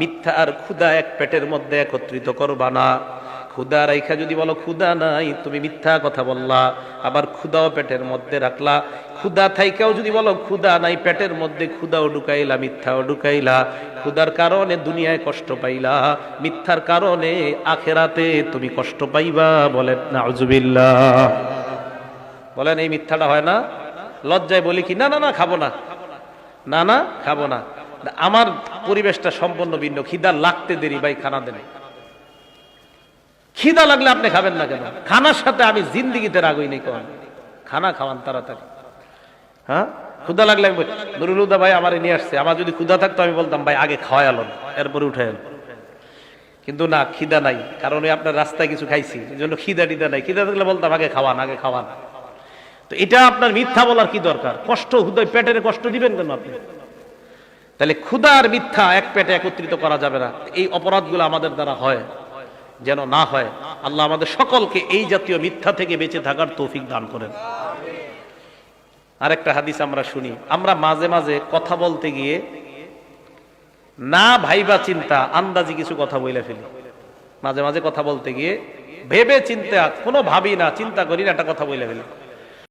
মিথ্যা আর ক্ষুধা এক পেটের মধ্যে একত্রিত করবা না। ক্ষুধা রাইখা যদি বলো ক্ষুধা নাই, তুমি মিথ্যা কথা বললা, আবার ক্ষুধাও পেটের মধ্যে রাখলা। ক্ষুধা থাইকাও যদি বলো ক্ষুধা নাই, পেটের মধ্যে ক্ষুধাও ঢুকাইলা, মিথ্যাও ঢুকাইলা। ক্ষুধার কারণে দুনিয়ায় কষ্ট পাইলা, মিথ্যার কারণে আখেরাতে তুমি কষ্ট পাইবা। বলেন নাউজুবিল্লাহ। বলেন এই মিথ্যাটা হয় না? লজ্জায় বলি কি না না না খাবো না, না না খাবো না। আমার পরিবেশটা সম্পূর্ণ ভিন্ন, খিদা লাগতে দেরি ভাই, খানা দেন। খিদা লাগলে আপনি খাবেন না কেন? খানার সাথে আমি জিন্দিগিতে রাগই নেই, কোন খানা খাওয়ান তাড়াতাড়ি। হ্যাঁ, ক্ষুধা লাগলে আমি নুরুল হুদা ভাই আমার নিয়ে আসছে, আমার যদি ক্ষুধা থাকতো আমি বলতাম ভাই আগে খাওয়াই আলোন, এরপরে উঠে এলো। কিন্তু না, খিদা নাই, কারণ ওই আপনার রাস্তায় কিছু খাইছি, এই জন্য খিদা টিদা নাই। খিদা থাকলে বলতাম আগে খাওয়ান, আগে খাওয়ান। তো এটা আপনার মিথ্যা বলার কি দরকার? কষ্ট হুদয় পেটের কষ্ট দিবেন কেন আপনি? তাহলে ক্ষুধা আর মিথ্যা এক পেটে একত্রিত করা যাবে না। এই অপরাধগুলো আমাদের দ্বারা হয়, যেন না হয়। আল্লাহ আমাদের সকলকে এই জাতীয় মিথ্যা থেকে বেঁচে থাকার তৌফিক দান করেন। আরেকটা হাদিস আমরা শুনি, আমরা মাঝে মাঝে কথা বলতে গিয়ে না ভাইবা চিন্তা আন্দাজি কিছু কথা বলে ফেলি। মাঝে মাঝে কথা বলতে গিয়ে ভেবে চিন্তা, কোনো ভাবি না, চিন্তা করি না, একটা কথা বলে ফেলি।